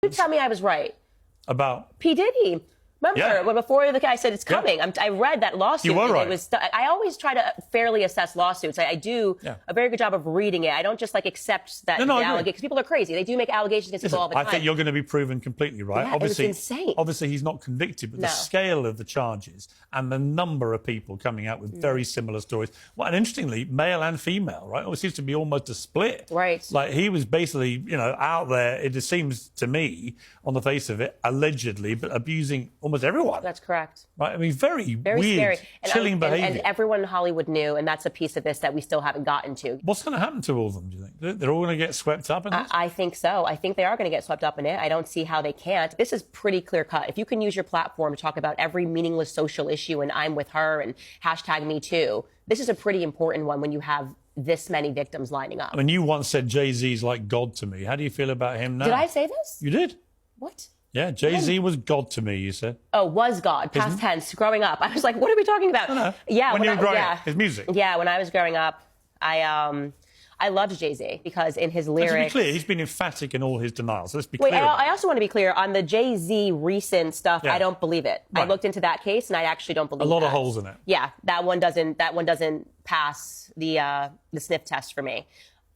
You tell me I was right. About P. Diddy. Remember, when before the guy said it's coming, I read that lawsuit. You were right. I always try to fairly assess lawsuits. I do a very good job of reading it. I don't just accept that the allegation, because people are crazy. They do make allegations against people all the time. I think you're going to be proven completely right. Yeah, obviously, it's insane. Obviously, he's not convicted, but the scale of the charges and the number of people coming out with very similar stories. Well, and interestingly, male and female, right? It seems to be almost a split. Right. Like he was basically, out there. It just seems to me, on the face of it, allegedly, but abusing almost everyone. That's correct. Right. I mean, very weird, scary. chilling behaviour. And everyone in Hollywood knew, and that's a piece of this that we still haven't gotten to. What's going to happen to all of them, do you think? They're all going to get swept up in this? I think so. I think they are going to get swept up in it. I don't see how they can't. This is pretty clear cut. If you can use your platform to talk about every meaningless social issue and I'm with her and #MeToo, this is a pretty important one when you have this many victims lining up. I mean, you once said Jay-Z's like God to me. How do you feel about him now? Did I say this? You did. What? Yeah, Jay-Z was God to me, you said. Oh, was God, past tense, growing up. I was like, what are we talking about? No. Yeah, when you were growing up, his music. Yeah, when I was growing up, I loved Jay-Z because in his lyrics... And to be clear, he's been emphatic in all his denials. So let's be clear. Wait, I also want to be clear on the Jay-Z recent stuff. I don't believe it. Right. I looked into that case, and I actually don't believe it. A lot of holes in it. Yeah, that one doesn't pass the sniff test for me.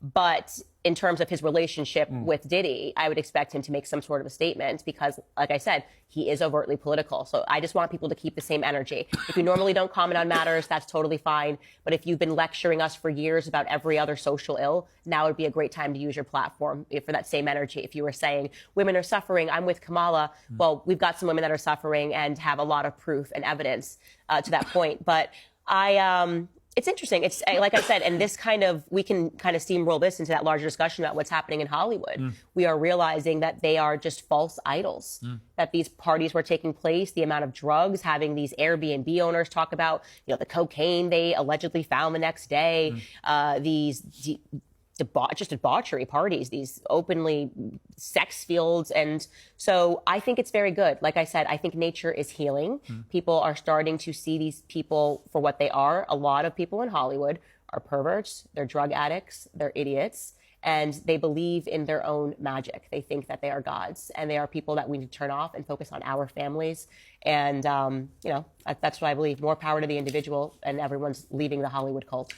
But in terms of his relationship with Diddy, I would expect him to make some sort of a statement because, like I said, he is overtly political. So I just want people to keep the same energy. If you normally don't comment on matters, that's totally fine. But if you've been lecturing us for years about every other social ill, now would be a great time to use your platform for that same energy. If you were saying women are suffering, I'm with Kamala. Well, we've got some women that are suffering and have a lot of proof and evidence to that point. But it's interesting. It's like I said, and we can kind of steamroll this into that larger discussion about what's happening in Hollywood. We are realizing that they are just false idols, that these parties were taking place, the amount of drugs, having these Airbnb owners talk about, the cocaine they allegedly found the next day, these just debauchery parties, these openly sex fields. And so I think it's very good. Like I said, I think nature is healing. People are starting to see these people for what they are. A lot of people in Hollywood are perverts, they're drug addicts, they're idiots, and they believe in their own magic. They think that they are gods, and they are people that we need to turn off and focus on our families. And, that's what I believe. More power to the individual, and everyone's leaving the Hollywood cult.